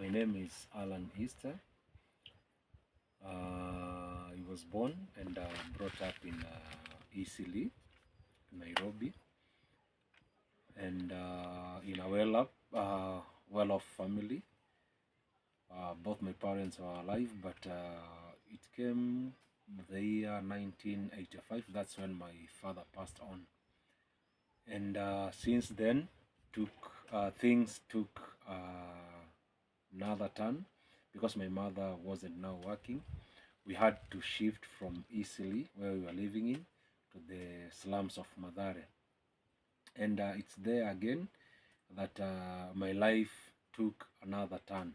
My name is Alan Easter. I was born and brought up in Eastleigh, Nairobi, and in a well-off family. Both my parents are alive, but it came the year 1985. That's when my father passed on, and since then, took things took another turn because my mother wasn't now working. We had to shift from Eastleigh, where we were living in, to the slums of Mathare. And it's there again that my life took another turn.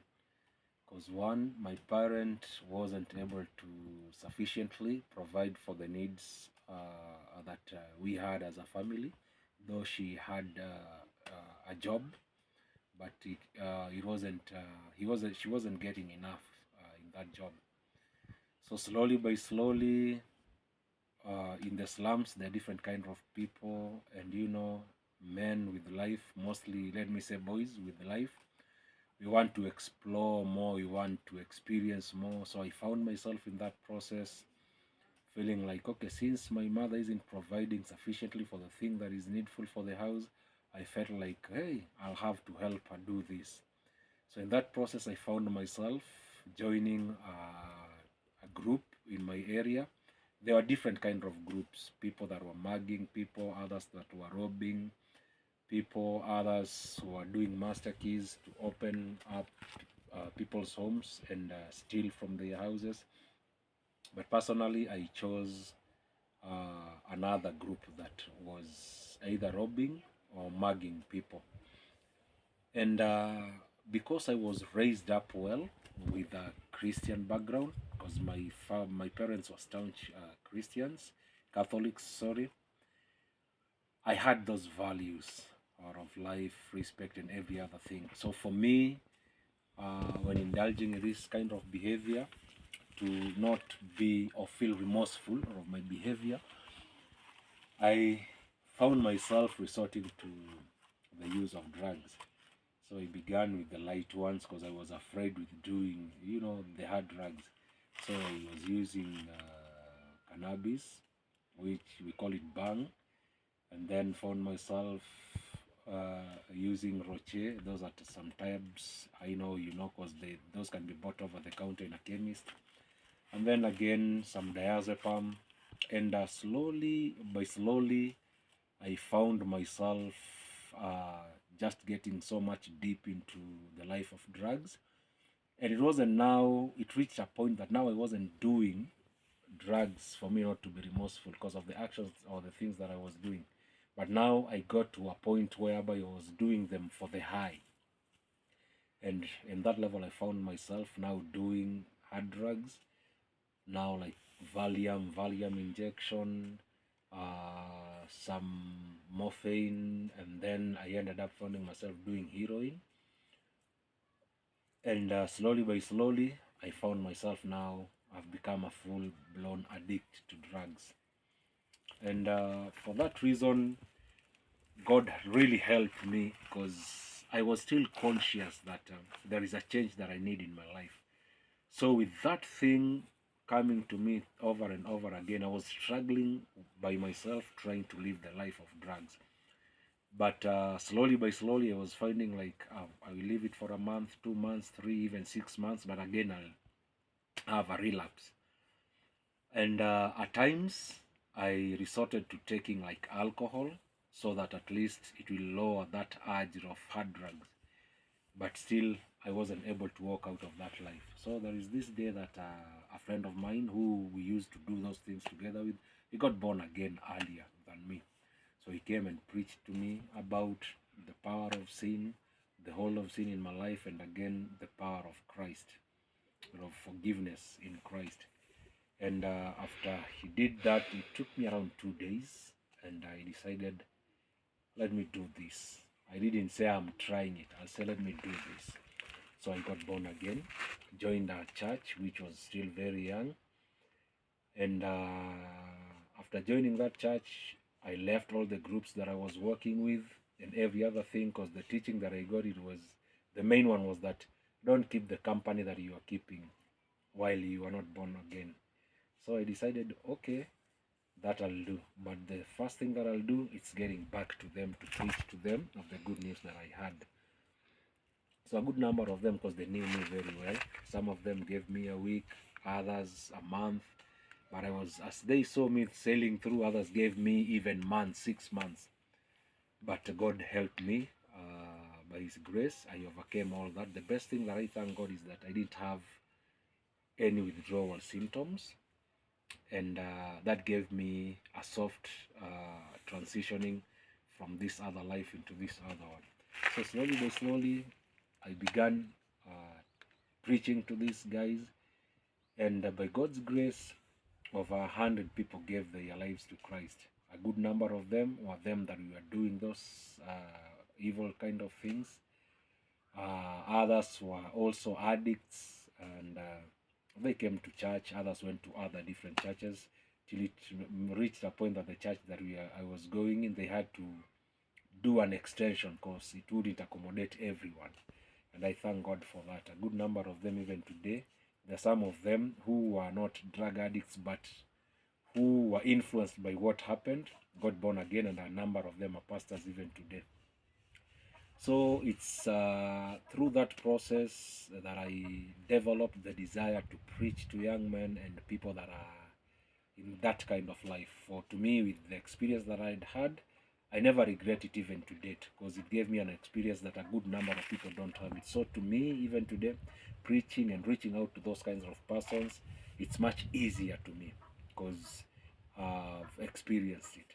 Because one, my parent wasn't able to sufficiently provide for the needs that we had as a family, though she had a job, but it wasn't, she wasn't getting enough in that job. So slowly by slowly, in the slums, there are different kind of people, and men with life, mostly, let me say, boys with life. We want to explore more, we want to experience more. So I found myself in that process, feeling like, okay, since my mother isn't providing sufficiently for the thing that is needful for the house, I felt like, hey, I'll have to help her do this. So in that process, I found myself joining a group in my area. There were different kind of groups, people that were mugging people, others that were robbing people, others who are doing master keys to open up people's homes and steal from their houses. But personally, I chose another group that was either robbing or mugging people. And because I was raised up well with a Christian background, because my parents were staunch Christians, Catholics, sorry, I had those values of life, respect, and every other thing. So for me, when indulging in this kind of behavior, to not be or feel remorseful of my behavior, I found myself resorting to the use of drugs. So I began with the light ones because I was afraid with doing, the hard drugs. So I was using cannabis, which we call it bang, and then found myself using roche. Those are some types I know, because those can be bought over the counter in a chemist. And then again some diazepam, and slowly by slowly I found myself just getting so much deep into the life of drugs. And it reached a point that now I wasn't doing drugs for me not to be remorseful because of the actions or the things that I was doing. But now I got to a point whereby I was doing them for the high. And in that level, I found myself now doing hard drugs, now like Valium injection, some morphine, and then I ended up finding myself doing heroin. And slowly by slowly, I found myself now, I've become a full-blown addict to drugs. And for that reason, God really helped me, because I was still conscious that there is a change that I need in my life. So with that thing coming to me over and over again, I was struggling by myself trying to live the life of drugs. But slowly by slowly, I was finding like I will leave it for a month, 2 months, 3, even 6 months, but again I'll have a relapse. And at times I resorted to taking like alcohol, so that at least it will lower that urge of hard drugs. But still, I wasn't able to walk out of that life. So there is this day that a friend of mine who we used to do those things together with, he got born again earlier than me. So he came and preached to me about the power of sin, the whole of sin in my life, and again the power of Christ, of forgiveness in Christ. And after he did that, it took me around 2 days, and I decided, let me do this. I didn't say I'm trying it. I said, let me do this. So I got born again, joined a church, which was still very young. And after joining that church, I left all the groups that I was working with and every other thing, because the teaching that I got, the main one was that Don't keep the company that you are keeping while you are not born again. So I decided, okay, that I'll do. But the first thing that I'll do is getting back to them to preach to them of the good news that I had. So a good number of them, because they knew me very well. Some of them gave me a week, others a month. But I was, as they saw me sailing through, others gave me even months, 6 months. But God helped me by His grace. I overcame all that. The best thing that I thank God is that I didn't have any withdrawal symptoms, and that gave me a soft transitioning from this other life into this other one. So slowly by slowly, I began preaching to these guys, and by God's grace, over 100 people gave their lives to Christ. A good number of them were them that we were doing those evil kind of things. Others were also addicts, and they came to church. Others went to other different churches till it reached a point that the church that I was going in, they had to do an extension because it wouldn't accommodate everyone. And I thank God for that. A good number of them even today. There are some of them who are not drug addicts, but who were influenced by what happened, got born again, and a number of them are pastors even today. So it's through that process that I developed the desire to preach to young men and people that are in that kind of life. For to me, with the experience that I'd had, I never regret it even to date, because it gave me an experience that a good number of people don't have it. So to me, even today, preaching and reaching out to those kinds of persons, it's much easier to me because I've experienced it.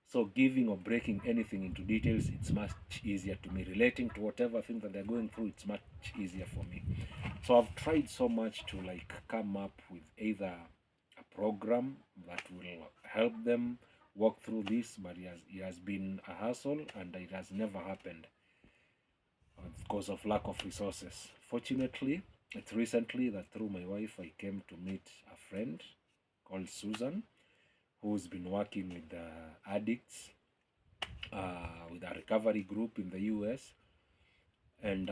So giving or breaking anything into details, it's much easier to me. Relating to whatever thing that they're going through, it's much easier for me. So I've tried so much to like come up with either a program that will help them walk through this, but it has been a hassle, and it has never happened because of lack of resources. Fortunately, it's recently that through my wife I came to meet a friend called Susan, who's been working with addicts with a recovery group in the US, and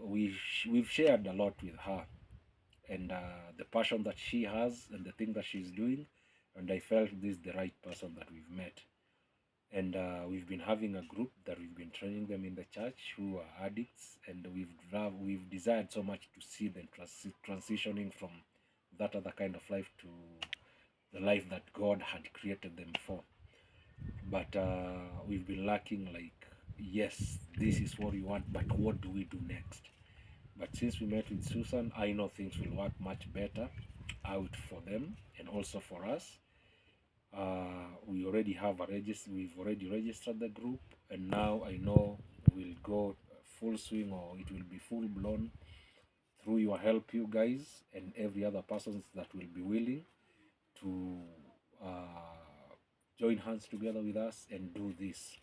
we've shared a lot with her, and the passion that she has and the thing that she's doing, and I felt this is the right person that we've met. And we've been having a group that we've been training them in the church who are addicts, and we've desired so much to see them transitioning from that other kind of life to the life that God had created them for. But we've been lacking, like, yes, this is what we want, but what do we do next? But since we met with Susan, I know things will work much better out for them and also for us. We already have we've already registered the group, and now I know we'll go full swing, or it will be full blown through your help, you guys, and every other person that will be willing to join hands together with us and do this,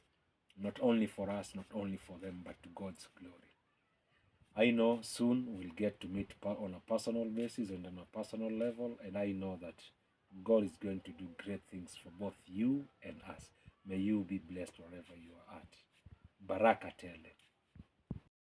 not only for us, not only for them, but to God's glory. I know soon we'll get to meet on a personal basis and on a personal level, and I know that God is going to do great things for both you and us. May you be blessed wherever you are at. Baraka tele.